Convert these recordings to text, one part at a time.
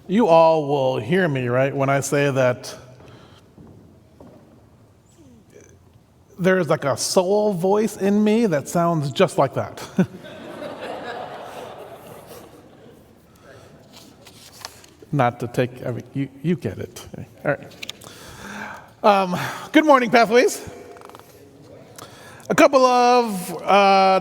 You all will hear me, right, when I say that there's like a soul voice in me that sounds just like that. Not to take, you get it. All right. Good morning, Pathways. A couple of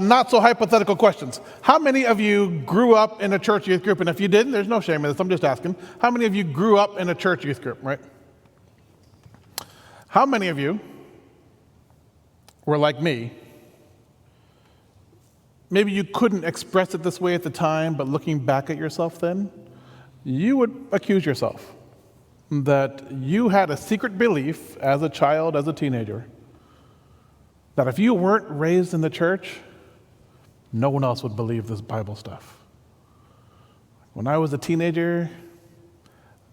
not so hypothetical questions. How many of you grew up in a church youth group? And if you didn't, there's no shame in this, I'm just asking. How many of you grew up in a church youth group, right? How many of you were like me? Maybe you couldn't express it this way at the time, but looking back at yourself then, you would accuse yourself that you had a secret belief as a child, as a teenager, that if you weren't raised in the church, no one else would believe this Bible stuff. When I was a teenager,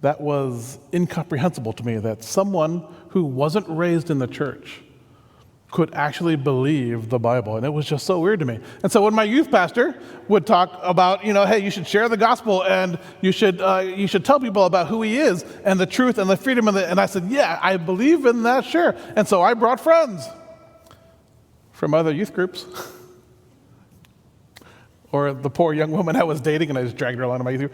that was incomprehensible to me, that someone who wasn't raised in the church could actually believe the Bible, and it was just so weird to me. And so when my youth pastor would talk about, hey, you should share the gospel, and you should tell people about who he is, and the truth, and the freedom, and I said, yeah, I believe in that, sure. And so I brought friends from other youth groups, or the poor young woman I was dating, and I just dragged her along to my youth group.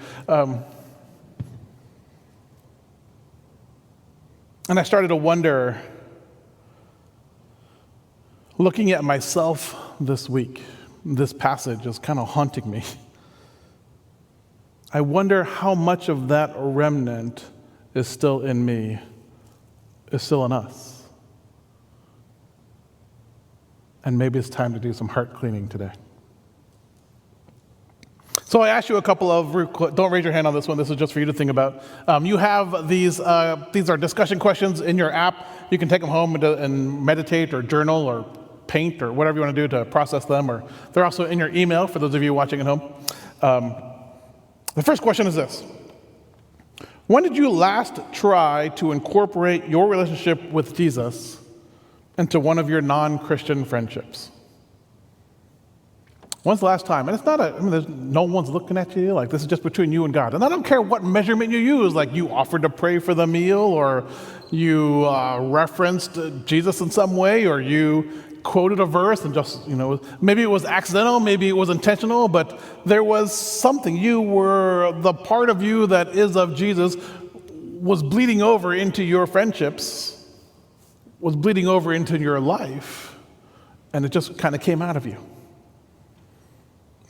And I started to wonder, looking at myself this week, this passage is kind of haunting me. I wonder how much of that remnant is still in me, is still in us. And maybe it's time to do some heart cleaning today. So I asked you a couple of, don't raise your hand on this one, this is just for you to think about. You have these are discussion questions in your app. You can take them home and meditate or journal or paint or whatever you want to do to process them, or they're also in your email for those of you watching at home. The first question is this: when did you last try to incorporate your relationship with Jesus into one of your non-Christian friendships? When's the last time? And it's not there's no one's looking at you, like this is just between you and God. And I don't care what measurement you use, like you offered to pray for the meal, or you referenced Jesus in some way, or you quoted a verse and just, maybe it was accidental, maybe it was intentional, but there was something. You were, the part of you that is of Jesus was bleeding over into your friendships, was bleeding over into your life, and it just kind of came out of you.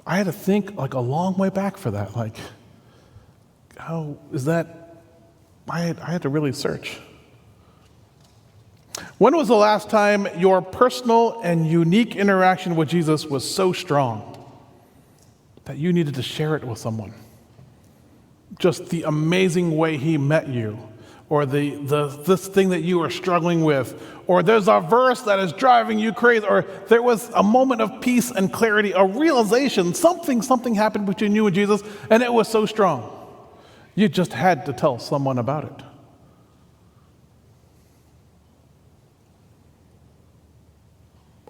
I had to think like a long way back for that, like, how is that? I had to really search. When was the last time your personal and unique interaction with Jesus was so strong that you needed to share it with someone? Just the amazing way he met you, or this thing that you are struggling with, or there's a verse that is driving you crazy, or there was a moment of peace and clarity, a realization, something happened between you and Jesus, and it was so strong. You just had to tell someone about it.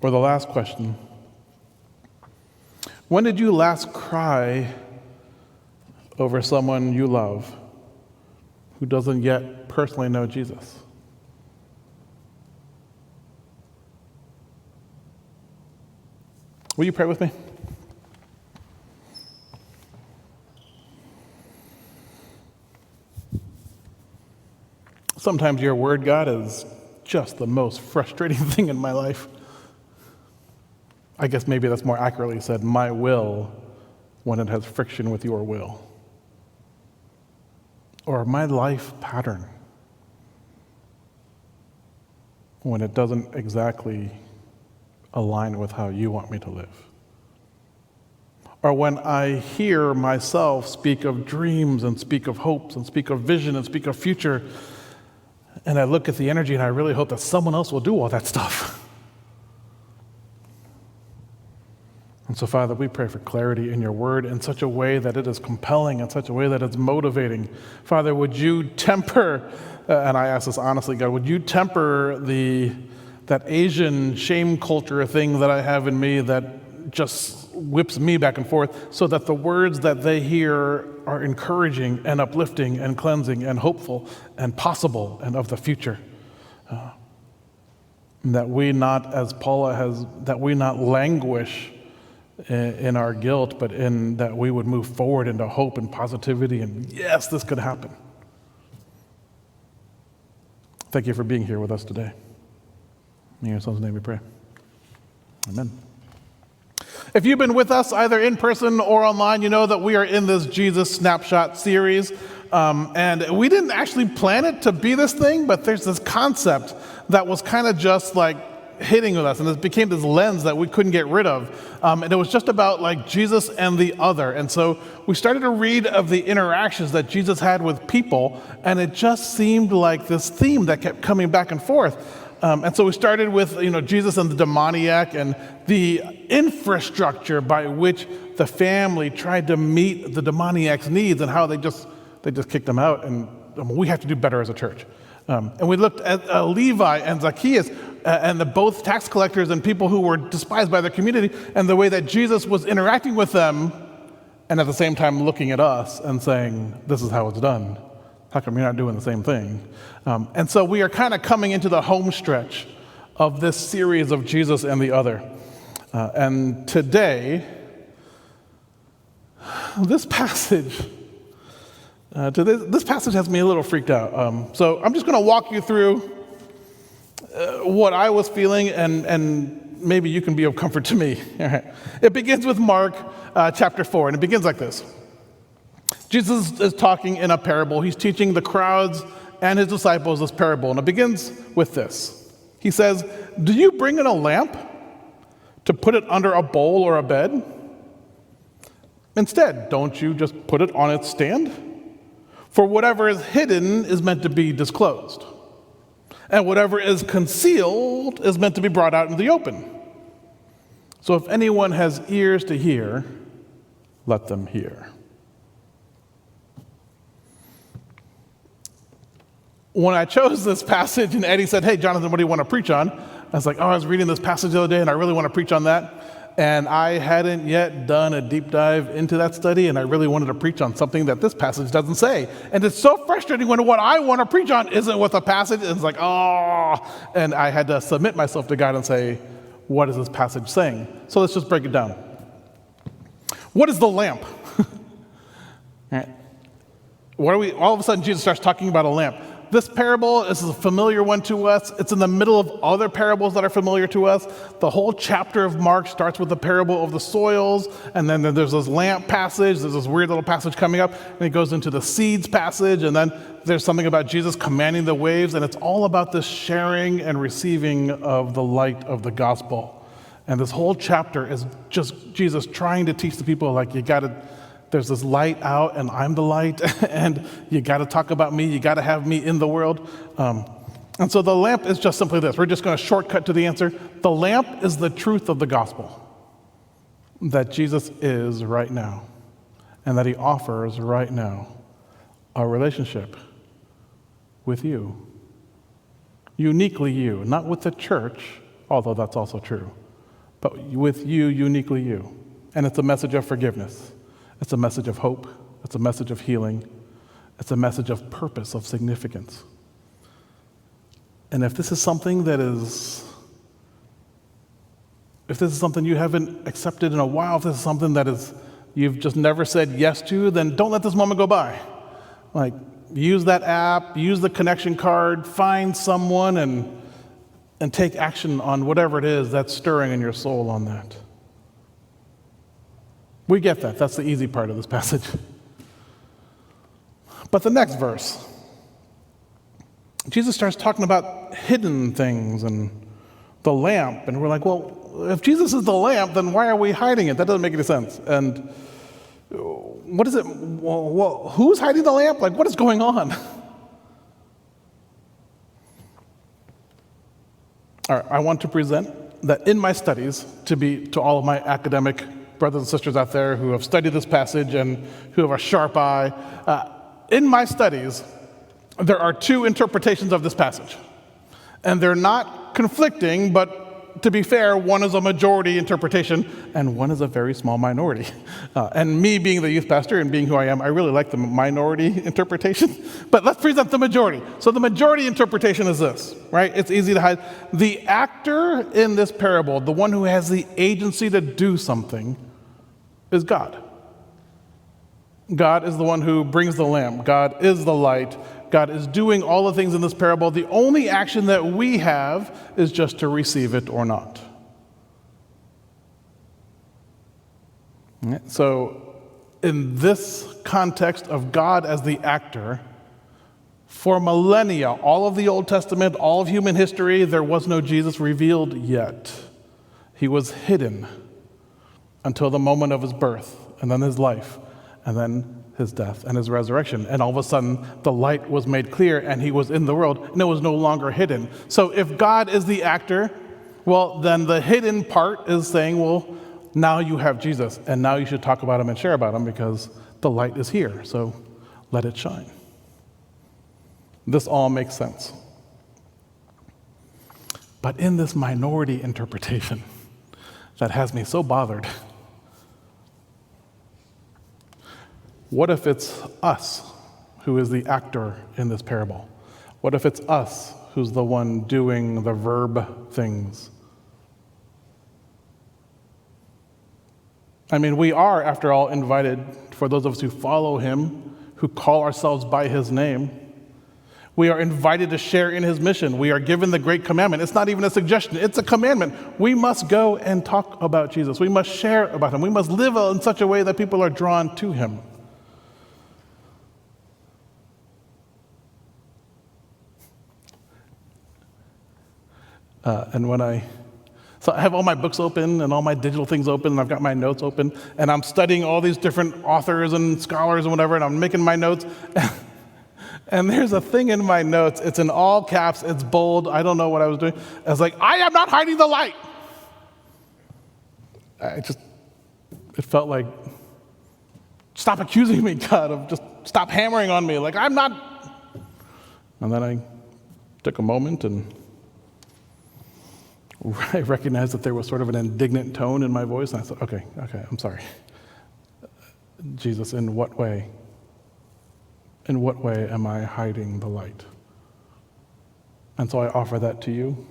Or the last question: when did you last cry over someone you love who doesn't yet personally know Jesus? Will you pray with me? Sometimes your word, God, is just the most frustrating thing in my life. I guess maybe that's more accurately said, my will, when it has friction with your will. Or my life pattern, when it doesn't exactly align with how you want me to live. Or when I hear myself speak of dreams and speak of hopes and speak of vision and speak of future, and I look at the energy and I really hope that someone else will do all that stuff. And so, Father, we pray for clarity in your word in such a way that it is compelling, in such a way that it's motivating. Father, would you temper, and I ask this honestly, God, would you temper that Asian shame culture thing that I have in me that just whips me back and forth so that the words that they hear are encouraging and uplifting and cleansing and hopeful and possible and of the future. That we not, as Paula has, that we not languish in our guilt, but in that we would move forward into hope and positivity and yes, this could happen. Thank you for being here with us today. In your son's name we pray. Amen. If you've been with us either in person or online, you know that we are in this Jesus Snapshot series. And we didn't actually plan it to be this thing, but there's this concept that was kind of just like hitting with us, and it became this lens that we couldn't get rid of. And it was just about like Jesus and the other. And so we started to read of the interactions that Jesus had with people, and it just seemed like this theme that kept coming back and forth. And so we started with, Jesus and the demoniac and the infrastructure by which the family tried to meet the demoniac's needs and how they just kicked him out. And we have to do better as a church. And we looked at Levi and Zacchaeus and both tax collectors and people who were despised by their community and the way that Jesus was interacting with them and at the same time looking at us and saying, this is how it's done. How come you're not doing the same thing? And so we are kind of coming into the home stretch of this series of Jesus and the other. And today, this passage has me a little freaked out. So I'm just going to walk you through what I was feeling, and maybe you can be of comfort to me. All right. It begins with Mark chapter 4, and it begins like this. Jesus is talking in a parable. He's teaching the crowds and his disciples this parable, and it begins with this. He says, "Do you bring in a lamp to put it under a bowl or a bed? Instead, don't you just put it on its stand? For whatever is hidden is meant to be disclosed, and whatever is concealed is meant to be brought out into the open. So if anyone has ears to hear, let them hear." When I chose this passage and Eddie said, "Hey, Jonathan, what do you want to preach on?" I was like, I was reading this passage the other day and I really want to preach on that. And I hadn't yet done a deep dive into that study, and I really wanted to preach on something that this passage doesn't say. And it's so frustrating when what I want to preach on isn't what the passage is. It's like, and I had to submit myself to God and say, what is this passage saying? So let's just break it down. What is the lamp? All of a sudden Jesus starts talking about a lamp. This parable is a familiar one to us. It's in the middle of other parables that are familiar to us. The whole chapter of Mark starts with the parable of the soils, and then there's this lamp passage. There's this weird little passage coming up, and it goes into the seeds passage, and then there's something about Jesus commanding the waves, and it's all about this sharing and receiving of the light of the gospel. And this whole chapter is just Jesus trying to teach the people, like, there's this light out, and I'm the light, and you got to talk about me. You got to have me in the world. And so the lamp is just simply this. We're just going to shortcut to the answer. The lamp is the truth of the gospel, that Jesus is right now, and that he offers right now a relationship with you. Uniquely you, not with the church, although that's also true, but with you, uniquely you. And it's a message of forgiveness. It's a message of hope. It's a message of healing. It's a message of purpose, of significance. And if this is something you haven't accepted in a while, if this is something that you've just never said yes to, then don't let this moment go by. Like, use that app, use the connection card, find someone, and take action on whatever it is that's stirring in your soul on that. We get that. That's the easy part of this passage. But the next verse, Jesus starts talking about hidden things and the lamp, and we're like, well, if Jesus is the lamp, then why are we hiding it? That doesn't make any sense. And what is it? Well, who's hiding the lamp? Like, what is going on? All right, I want to present that in my studies, to all of my academic brothers and sisters out there who have studied this passage and who have a sharp eye, in my studies, there are two interpretations of this passage. And they're not conflicting, but But to be fair, one is a majority interpretation, and one is a very small minority. And me being the youth pastor and being who I am, I really like the minority interpretation. But let's present the majority. So the majority interpretation is this, right? It's easy to hide. The actor in this parable, the one who has the agency to do something, is God. God is the one who brings the lamp. God is the light. God is doing all the things in this parable. The only action that we have is just to receive it or not. So, in this context of God as the actor, for millennia, all of the Old Testament, all of human history, there was no Jesus revealed yet. He was hidden until the moment of his birth, and then his life, and then his death and his resurrection. And all of a sudden, the light was made clear, and he was in the world, and it was no longer hidden. So if God is the actor, well, then the hidden part is saying, well, now you have Jesus, and now you should talk about him and share about him because the light is here, so let it shine. This all makes sense. But in this minority interpretation that has me so bothered, what if it's us who is the actor in this parable? What if it's us who's the one doing the verb things? I mean, we are, after all, invited, for those of us who follow him, who call ourselves by his name, we are invited to share in his mission. We are given the great commandment. It's not even a suggestion, it's a commandment. We must go and talk about Jesus. We must share about him. We must live in such a way that people are drawn to him. So I have all my books open and all my digital things open, and I've got my notes open, and I'm studying all these different authors and scholars and whatever, and I'm making my notes. And there's a thing in my notes. It's in all caps. It's bold. I don't know what I was doing. I was like, I am not hiding the light. It felt like, stop accusing me, God, of just stop hammering on me. Like, I'm not. And then I took a moment and I recognized that there was sort of an indignant tone in my voice, and I said, okay, I'm sorry. Jesus, in what way? In what way am I hiding the light? And so I offer that to you.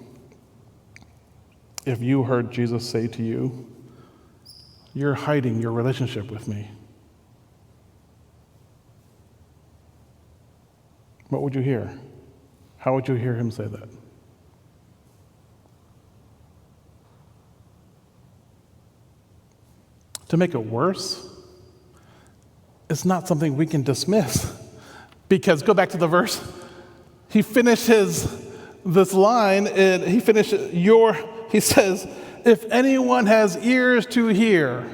If you heard Jesus say to you, you're hiding your relationship with me, what would you hear? How would you hear him say that? To make it worse, it's not something we can dismiss. Because, go back to the verse, he finishes this line, and he says, if anyone has ears to hear,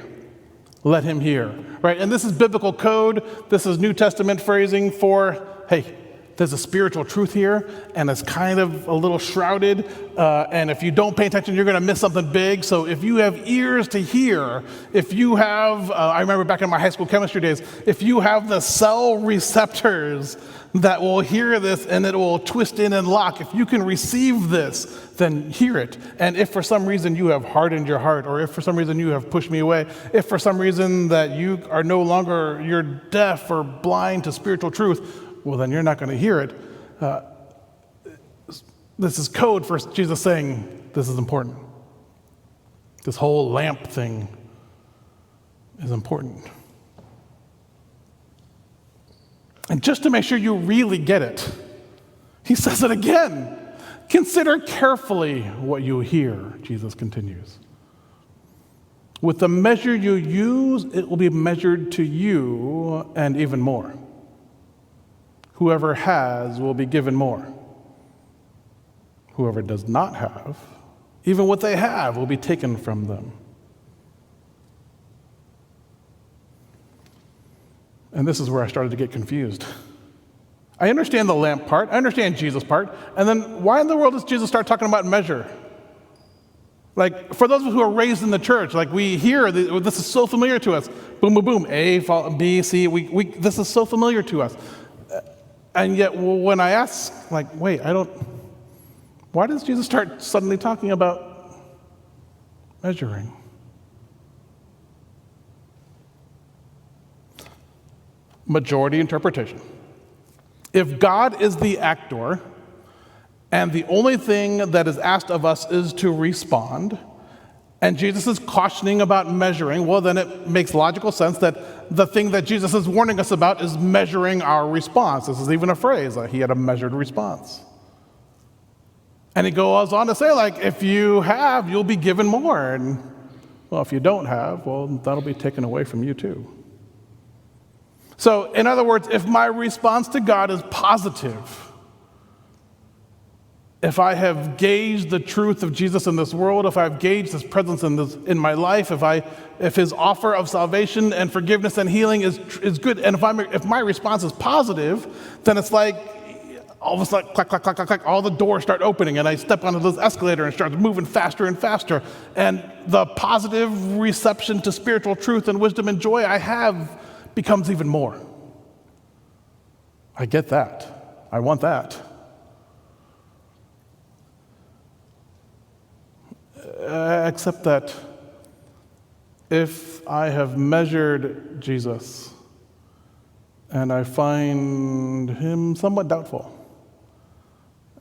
let him hear. Right? And this is biblical code. This is New Testament phrasing for, hey, there's a spiritual truth here, and it's kind of a little shrouded, and if you don't pay attention, you're going to miss something big. So if you have ears to hear, if you have, I remember back in my high school chemistry days, if you have the cell receptors that will hear this and it will twist in and lock, if you can receive this, then hear it. And if for some reason you have hardened your heart, or if for some reason you have pushed me away, if for some reason that you are no longer, you're deaf or blind to spiritual truth, well, then you're not going to hear it. This is code for Jesus saying, this is important. This whole lamp thing is important. And just to make sure you really get it, he says it again. Consider carefully what you hear, Jesus continues. With the measure you use, it will be measured to you and even more. Whoever has will be given more. Whoever does not have, even what they have will be taken from them. And this is where I started to get confused. I understand the lamp part, I understand Jesus' part, and then why in the world does Jesus start talking about measure? Like, for those of us who are raised in the church, like we hear, this is so familiar to us. Boom, boom, boom, A, B, C, this is so familiar to us. And yet, when I ask, like, wait, why does Jesus start suddenly talking about measuring? Majority interpretation. If God is the actor, and the only thing that is asked of us is to respond, and Jesus is cautioning about measuring, well, then it makes logical sense that the thing that Jesus is warning us about is measuring our response. This is even a phrase, like he had a measured response. And he goes on to say, like, if you have, you'll be given more. And, well, if you don't have, well, that'll be taken away from you too. So, in other words, if my response to God is positive, if I have gauged the truth of Jesus in this world, if I've gauged his presence in my life, if his offer of salvation and forgiveness and healing is good, and if my response is positive, then it's like all of a sudden, clack, clack, clack, clack, clack, all the doors start opening, and I step onto this escalator and start moving faster and faster. And the positive reception to spiritual truth and wisdom and joy I have becomes even more. I get that. I want that. Except that if I have measured Jesus and I find him somewhat doubtful,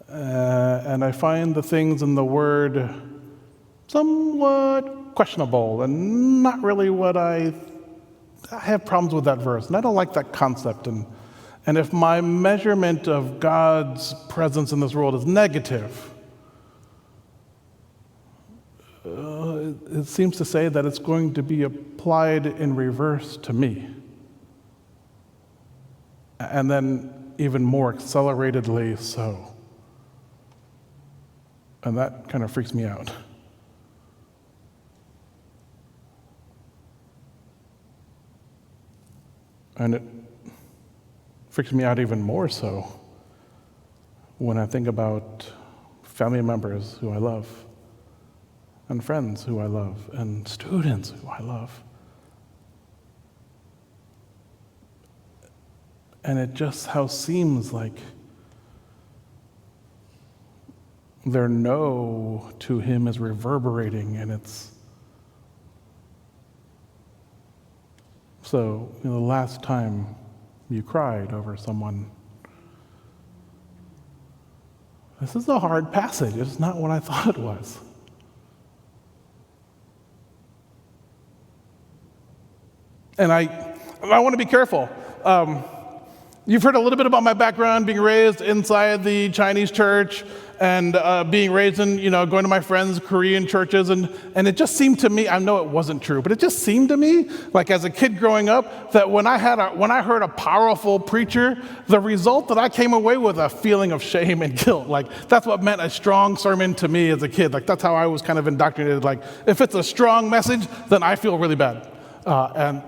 and I find the things in the Word somewhat questionable and not really what I have problems with that verse, and I don't like that concept, and if my measurement of God's presence in this world is negative, it seems to say that it's going to be applied in reverse to me. And then even more acceleratedly so. And that kind of freaks me out. And it freaks me out even more so when I think about family members who I love, and friends who I love, and students who I love. And it just how seems like their no to him is reverberating, and it's so, the last time you cried over someone, this is a hard passage. It's not what I thought it was. And I want to be careful. You've heard a little bit about my background, being raised inside the Chinese church and being raised in, going to my friends' Korean churches. And it just seemed to me, I know it wasn't true, but it just seemed to me, like as a kid growing up, that when I heard a powerful preacher, the result that I came away with a feeling of shame and guilt. Like that's what meant a strong sermon to me as a kid. Like that's how I was kind of indoctrinated. Like if it's a strong message, then I feel really bad. And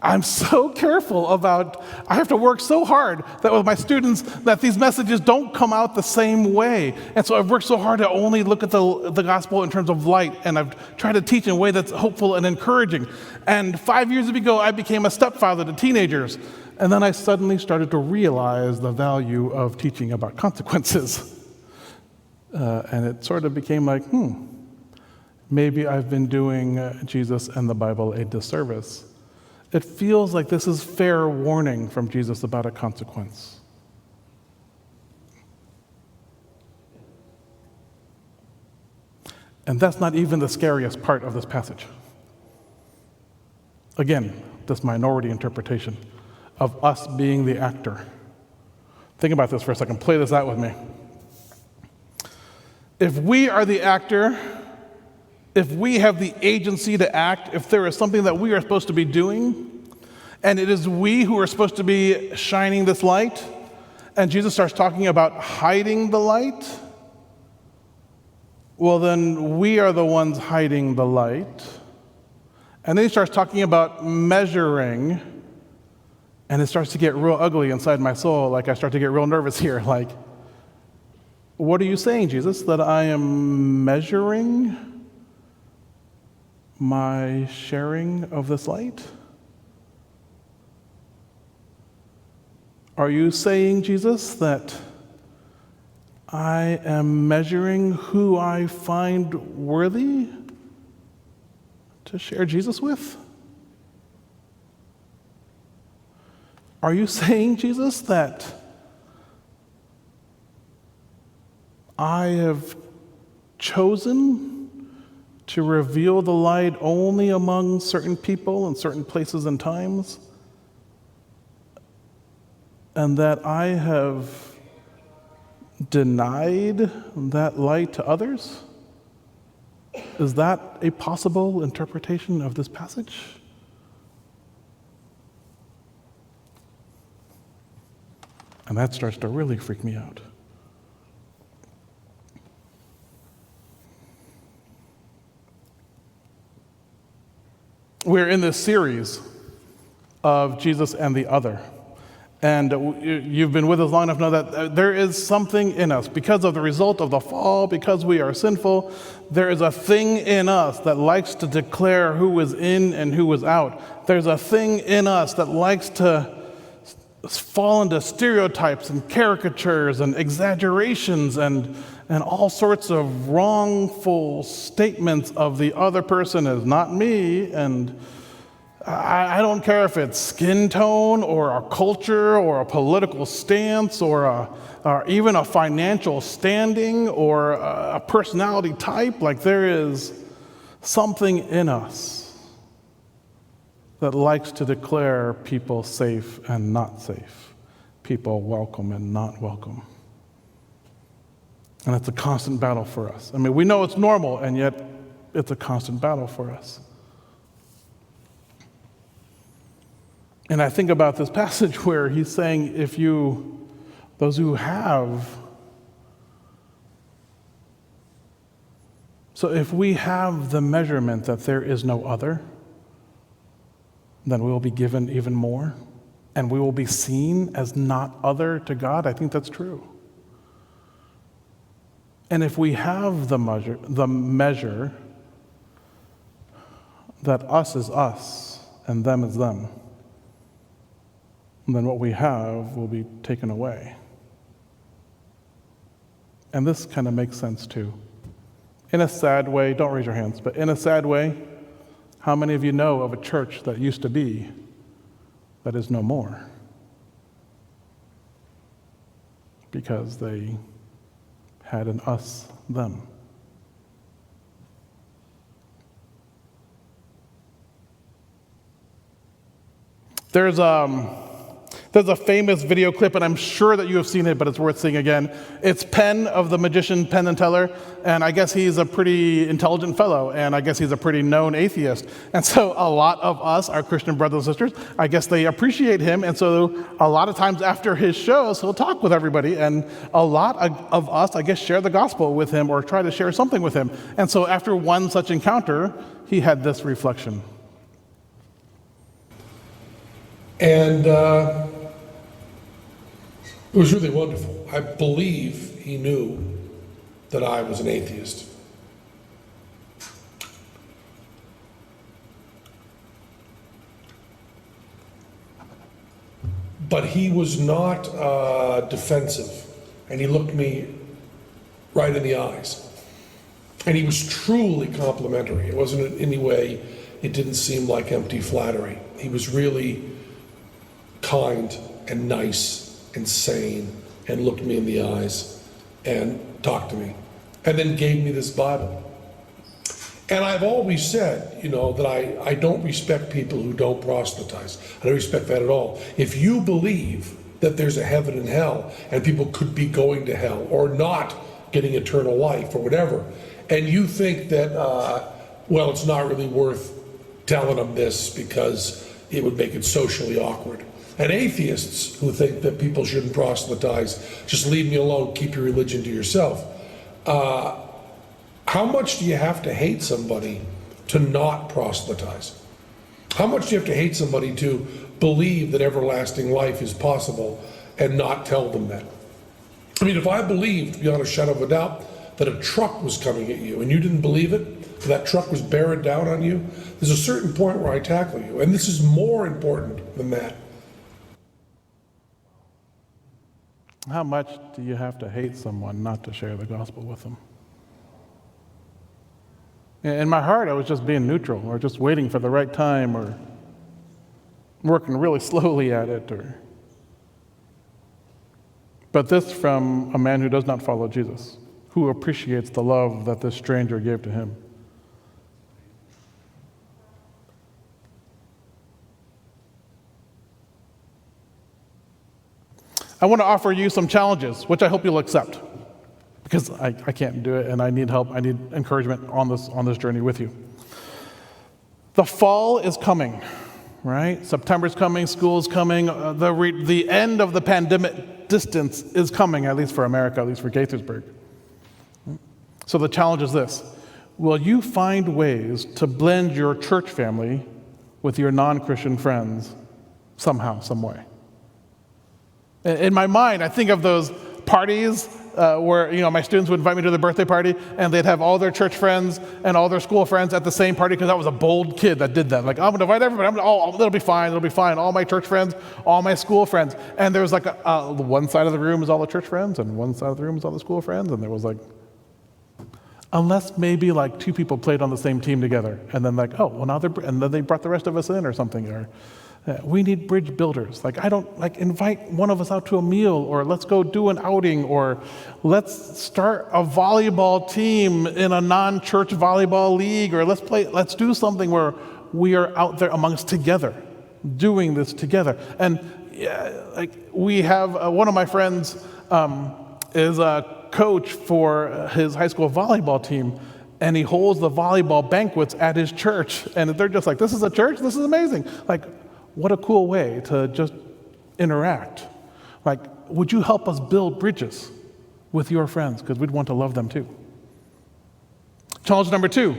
I'm so careful about, I have to work so hard that with my students that these messages don't come out the same way. And so I've worked so hard to only look at the gospel in terms of light, and I've tried to teach in a way that's hopeful and encouraging. And 5 years ago, I became a stepfather to teenagers. And then I suddenly started to realize the value of teaching about consequences. And it sort of became like, maybe I've been doing Jesus and the Bible a disservice. It feels like this is fair warning from Jesus about a consequence. And that's not even the scariest part of this passage. Again, this minority interpretation of us being the actor. Think about this for a second. Play this out with me. If we are the actor, if we have the agency to act, if there is something that we are supposed to be doing, and it is we who are supposed to be shining this light, and Jesus starts talking about hiding the light, well, then we are the ones hiding the light. And then he starts talking about measuring, and it starts to get real ugly inside my soul. Like I start to get real nervous here. Like, what are you saying, Jesus? That I am measuring my sharing of this light? Are you saying, Jesus, that I am measuring who I find worthy to share Jesus with? Are you saying, Jesus, that I have chosen to reveal the light only among certain people and certain places and times, and that I have denied that light to others? Is that a possible interpretation of this passage? And that starts to really freak me out. We're in this series of Jesus and the other. And you've been with us long enough to know that there is something in us. Because of the result of the fall, because we are sinful, there is a thing in us that likes to declare who is in and who is out. There's a thing in us that likes to fall into stereotypes and caricatures and exaggerations and all sorts of wrongful statements of the other person as not me. And I don't care if it's skin tone or a culture or a political stance or even a financial standing or a personality type. Like, there is something in us that likes to declare people safe and not safe, people welcome and not welcome. And it's a constant battle for us. I mean, we know it's normal, and yet it's a constant battle for us. And I think about this passage where he's saying, those who have, so if we have the measurement that there is no other, then we will be given even more, and we will be seen as not other to God. I think that's true. And if we have the measure that us is us and them is them, then what we have will be taken away. And this kind of makes sense too. In a sad way, don't raise your hands, but in a sad way, how many of you know of a church that used to be that is no more? Because they had an us, them. There's a famous video clip, and I'm sure that you have seen it, but it's worth seeing again. It's Penn of the magician Penn and Teller, and I guess he's a pretty intelligent fellow, and I guess he's a pretty known atheist. And so a lot of us, our Christian brothers and sisters, I guess they appreciate him, and so a lot of times after his shows, he'll talk with everybody, and a lot of us, I guess, share the gospel with him or try to share something with him. And so after one such encounter, he had this reflection. And it was really wonderful. I believe he knew that I was an atheist. But he was not defensive, and he looked me right in the eyes. And he was truly complimentary. It wasn't in any way, it didn't seem like empty flattery. He was really kind and nice and sane, and looked me in the eyes and talked to me, and then gave me this Bible. And I've always said, that I don't respect people who don't proselytize. I don't respect that at all. If you believe that there's a heaven and hell, and people could be going to hell or not getting eternal life or whatever, and you think that, it's not really worth telling them this because it would make it socially awkward. And atheists who think that people shouldn't proselytize, just leave me alone, keep your religion to yourself. How much do you have to hate somebody to not proselytize? How much do you have to hate somebody to believe that everlasting life is possible and not tell them that? I mean, if I believed beyond a shadow of a doubt that a truck was coming at you and you didn't believe it, that truck was bearing down on you, there's a certain point where I tackle you. And this is more important than that. How much do you have to hate someone not to share the gospel with them? In my heart, I was just being neutral, or just waiting for the right time, or working really slowly at it. But this from a man who does not follow Jesus, who appreciates the love that this stranger gave to him. I want to offer you some challenges, which I hope you'll accept, because I can't do it, and I need help. I need encouragement on this journey with you. The fall is coming, right? September's coming, school's coming. The end of the pandemic distance is coming, at least for America, at least for Gaithersburg. So the challenge is this: will you find ways to blend your church family with your non-Christian friends somehow, some way? In my mind, I think of those parties where my students would invite me to their birthday party, and they'd have all their church friends and all their school friends at the same party, because I was a bold kid that did that. Like, I'm going to invite everybody. It'll be fine. All my church friends, all my school friends. And there was like one side of the room is all the church friends, and one side of the room is all the school friends. And there was like, unless maybe like two people played on the same team together, and then like, and then they brought the rest of us in or something, or we need bridge builders. Like, I don't invite one of us out to a meal, or let's go do an outing, or let's start a volleyball team in a non-church volleyball league, or let's do something where we are out there amongst together, doing this together. And we have one of my friends is a coach for his high school volleyball team, and he holds the volleyball banquets at his church, and they're just like, this is a church? This is amazing. Like, what a cool way to just interact. Like, would you help us build bridges with your friends? Because we'd want to love them too. Challenge number 2.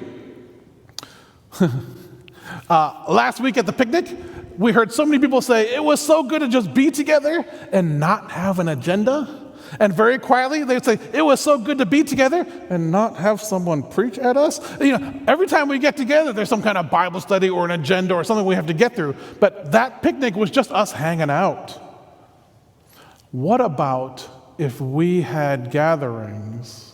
Last week at the picnic, we heard so many people say, it was so good to just be together and not have an agenda. And very quietly, they'd say, it was so good to be together and not have someone preach at us. Every time we get together, there's some kind of Bible study or an agenda or something we have to get through. But that picnic was just us hanging out. What about if we had gatherings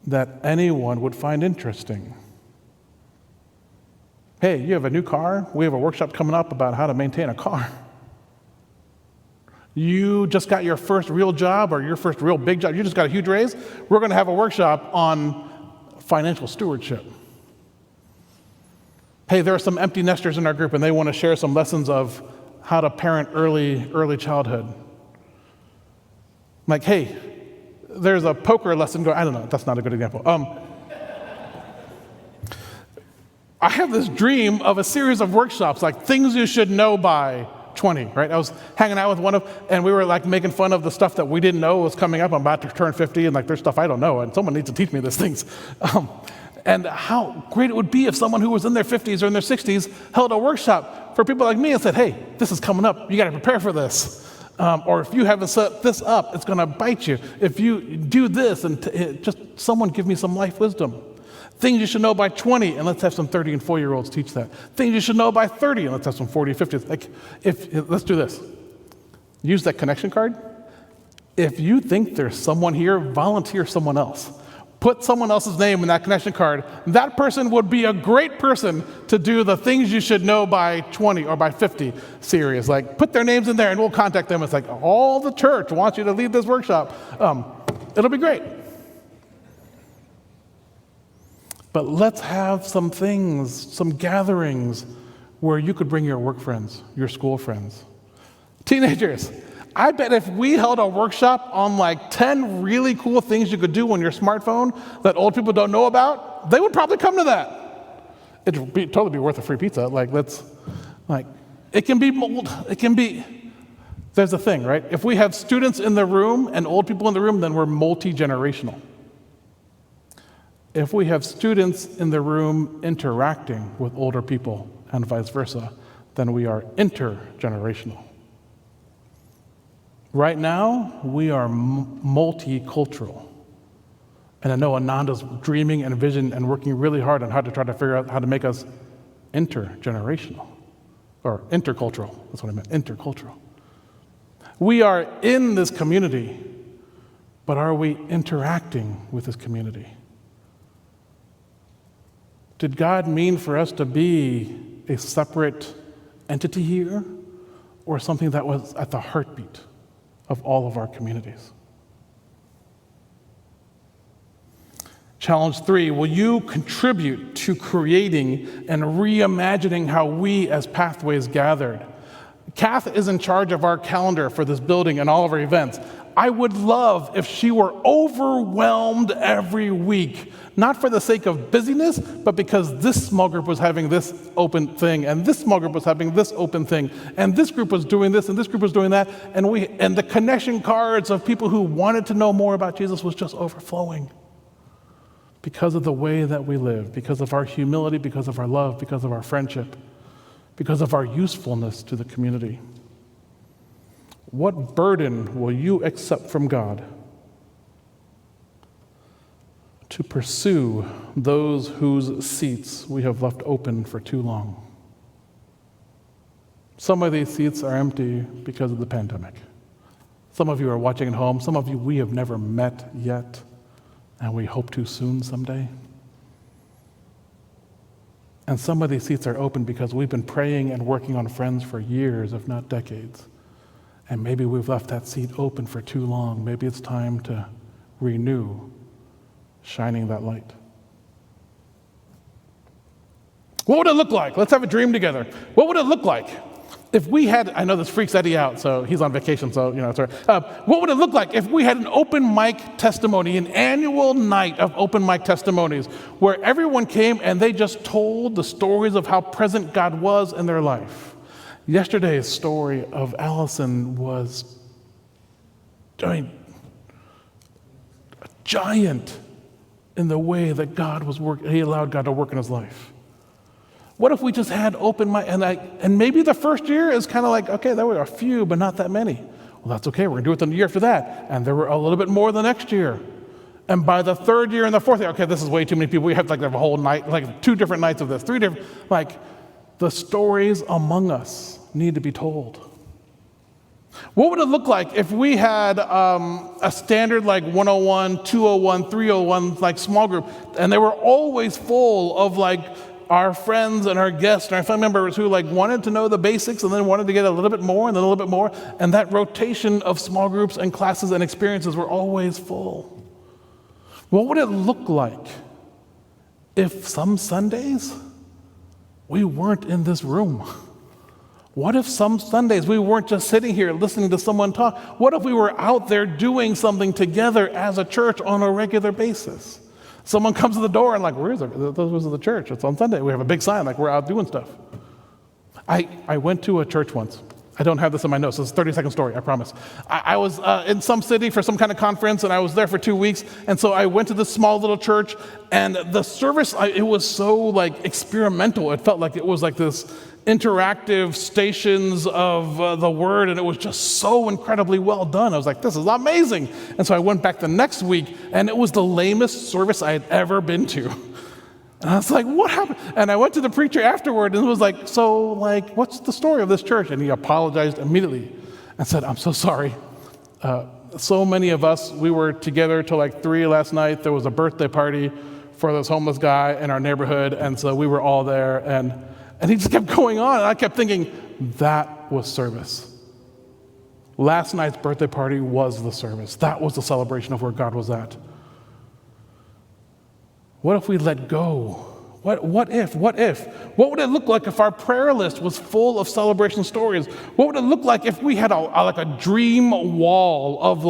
that anyone would find interesting? Hey, you have a new car? We have a workshop coming up about how to maintain a car. You just got your first real job, or your first real big job. You just got a huge raise. We're going to have a workshop on financial stewardship. Hey, there are some empty nesters in our group, and they want to share some lessons of how to parent early childhood. Like, hey, there's a poker lesson going. I don't know. That's not a good example. I have this dream of a series of workshops, like things you should know by 20, right? I was hanging out with and we were like making fun of the stuff that we didn't know was coming up. I'm about to turn 50, and like there's stuff I don't know, and someone needs to teach me these things. And how great it would be if someone who was in their 50s or in their 60s held a workshop for people like me and said, hey, this is coming up. You got to prepare for this. Or if you haven't set this up, it's going to bite you. If you do this, and just someone give me some life wisdom. Things you should know by 20, and let's have some 30 and 4-year-olds teach that. Things you should know by 30, and let's have some 40 and 50s. Like, let's do this. Use that connection card. If you think there's someone here, volunteer someone else. Put someone else's name in that connection card. That person would be a great person to do the things you should know by 20 or by 50 series. Like, put their names in there, and we'll contact them. It's like, all the church wants you to lead this workshop. It'll be great. But let's have some things, some gatherings where you could bring your work friends, your school friends. Teenagers, I bet if we held a workshop on like 10 really cool things you could do on your smartphone that old people don't know about, they would probably come to that. It'd totally be worth a free pizza. It can be, there's a thing, right? If we have students in the room and old people in the room, then we're multi-generational. If we have students in the room interacting with older people and vice versa, then we are intergenerational. Right now, we are multicultural. And I know Ananda's dreaming and vision and working really hard on how to try to figure out how to make us intergenerational. Or intercultural, that's what I meant, intercultural. We are in this community, but are we interacting with this community? Did God mean for us to be a separate entity here, or something that was at the heartbeat of all of our communities? Challenge 3, will you contribute to creating and reimagining how we as Pathways gathered? Kath is in charge of our calendar for this building and all of our events. I would love if she were overwhelmed every week, not for the sake of busyness, but because this small group was having this open thing, and this small group was having this open thing, and this group was doing this, and this group was doing that, and the connection cards of people who wanted to know more about Jesus was just overflowing. Because of the way that we live, because of our humility, because of our love, because of our friendship, because of our usefulness to the community. What burden will you accept from God to pursue those whose seats we have left open for too long? Some of these seats are empty because of the pandemic. Some of you are watching at home. Some of you we have never met yet, and we hope to soon someday. And some of these seats are open because we've been praying and working on friends for years, if not decades. And maybe we've left that seat open for too long. Maybe it's time to renew shining that light. What would it look like? Let's have a dream together. What would it look like if we had, I know this freaks Eddie out, so he's on vacation, so, it's all right. What would it look like if we had an open mic testimony, an annual night of open mic testimonies, where everyone came and they just told the stories of how present God was in their life? Yesterday's story of Allison was, a giant in the way that God was working. He allowed God to work in his life. What if we just had open mic, and maybe the first year is kind of like, okay, there were a few, but not that many. Well, that's okay, we're gonna do it the year after that. And there were a little bit more the next year. And by the third year and the fourth year, okay, this is way too many people. We have to have a whole night, like 2 different nights of this, 3 different, the stories among us need to be told. What would it look like if we had a standard 101, 201, 301 small group, and they were always full of our friends and our guests and our family members who wanted to know the basics and then wanted to get a little bit more and then a little bit more, and that rotation of small groups and classes and experiences were always full? What would it look like if some Sundays we weren't in this room? What if some Sundays we weren't just sitting here listening to someone talk? What if we were out there doing something together as a church on a regular basis? Someone comes to the door and where is it? Those are the church. It's on Sunday. We have a big sign we're out doing stuff. I went to a church once. I don't have this in my notes. This is a 30-second story, I promise. I was in some city for some kind of conference, and I was there for 2 weeks. And so I went to this small little church, and the service, it was so experimental. It felt like it was this interactive stations of the word, and it was just so incredibly well done. I was like, this is amazing. And so I went back the next week, and it was the lamest service I had ever been to. And I was like, what happened? And I went to the preacher afterward, and it was what's the story of this church? And he apologized immediately and said, I'm so sorry. So many of us, we were together till 3 last night. There was a birthday party for this homeless guy in our neighborhood, and so we were all there, and he just kept going on, and I kept thinking, that was service. Last night's birthday party was the service. That was the celebration of where God was at. What if we let go? What if? What would it look like if our prayer list was full of celebration stories? What would it look like if we had a dream wall of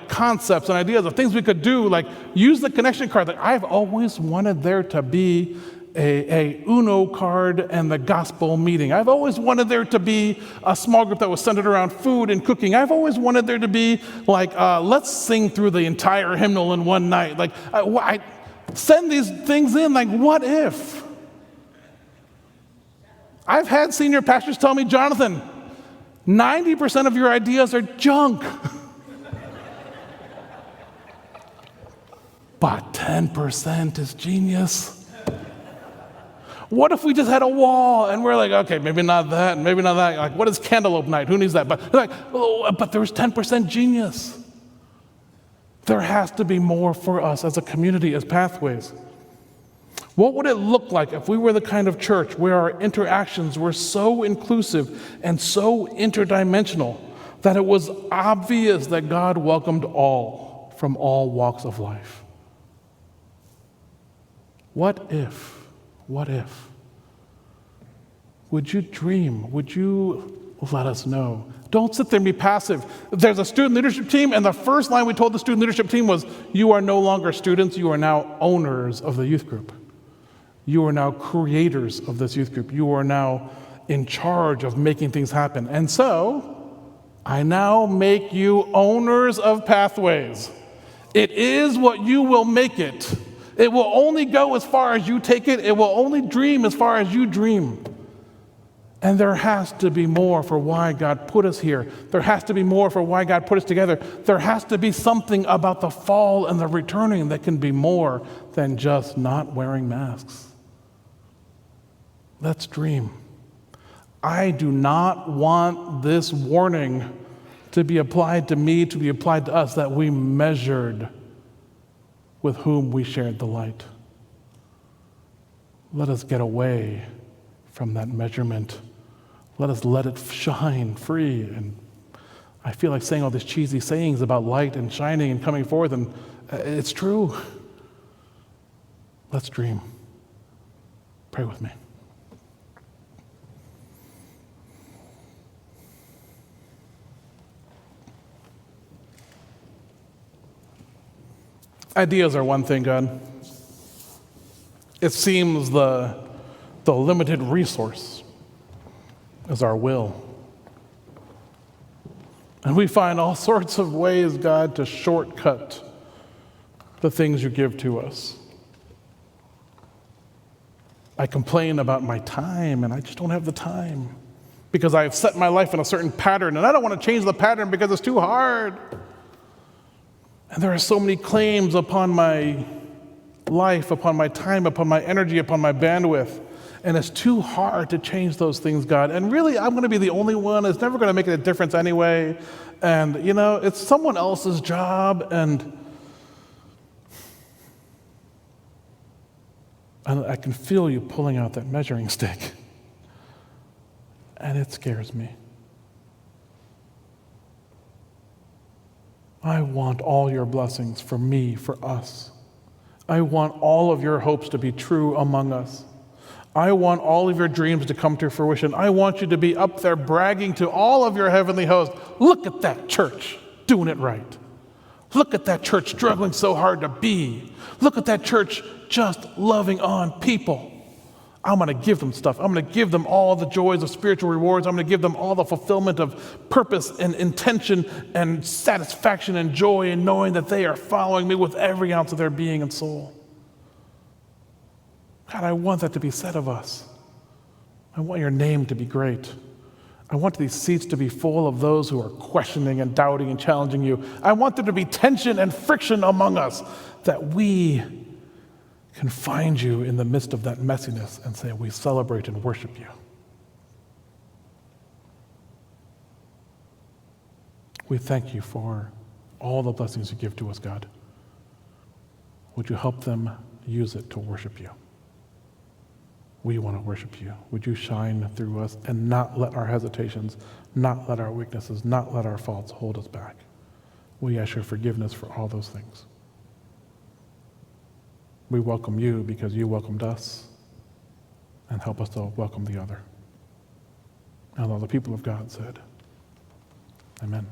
concepts and ideas of things we could do, use the connection card. I've always wanted there to be a Uno card and the gospel meeting. I've always wanted there to be a small group that was centered around food and cooking. I've always wanted there to be let's sing through the entire hymnal in one night. I send these things in, what if? I've had senior pastors tell me, Jonathan, 90% of your ideas are junk. But 10% is genius. What if we just had a wall and we're okay, maybe not that, and maybe not that. What is cantaloupe night? Who needs that? But but there's 10% genius. There has to be more for us as a community, as Pathways. What would it look like if we were the kind of church where our interactions were so inclusive and so interdimensional that it was obvious that God welcomed all from all walks of life? What if? Would you dream? Would you let us know? Don't sit there and be passive. There's a student leadership team, and the first line we told the student leadership team was, you are no longer students, you are now owners of the youth group. You are now creators of this youth group. You are now in charge of making things happen. And so, I now make you owners of Pathways. It is what you will make it. It will only go as far as you take it. It will only dream as far as you dream. And there has to be more for why God put us here. There has to be more for why God put us together. There has to be something about the fall and the returning that can be more than just not wearing masks. Let's dream. I do not want this warning to be applied to me, to be applied to us, that we measured with whom we shared the light. Let us get away from that measurement. Let us let it shine free. And I feel like saying all these cheesy sayings about light and shining and coming forth, and it's true. Let's dream. Pray with me. Ideas are one thing, God. It seems the limited resource is our will. And we find all sorts of ways, God, to shortcut the things you give to us. I complain about my time, and I just don't have the time because I've set my life in a certain pattern, and I don't want to change the pattern because it's too hard. And there are so many claims upon my life, upon my time, upon my energy, upon my bandwidth. And it's too hard to change those things, God. And really, I'm going to be the only one. It's never going to make a difference anyway. And, it's someone else's job. And I can feel you pulling out that measuring stick. And it scares me. I want all your blessings for me, for us. I want all of your hopes to be true among us. I want all of your dreams to come to fruition. I want you to be up there bragging to all of your heavenly hosts, look at that church doing it right. Look at that church struggling so hard to be. Look at that church just loving on people. I'm going to give them stuff. I'm going to give them all the joys of spiritual rewards. I'm going to give them all the fulfillment of purpose and intention and satisfaction and joy in knowing that they are following me with every ounce of their being and soul. God, I want that to be said of us. I want your name to be great. I want these seats to be full of those who are questioning and doubting and challenging you. I want there to be tension and friction among us, that we can find you in the midst of that messiness and say, we celebrate and worship you. We thank you for all the blessings you give to us, God. Would you help them use it to worship you? We want to worship you. Would you shine through us and not let our hesitations, not let our weaknesses, not let our faults hold us back? We ask your forgiveness for all those things. We welcome you because you welcomed us, and help us to welcome the other. And all the people of God said, amen.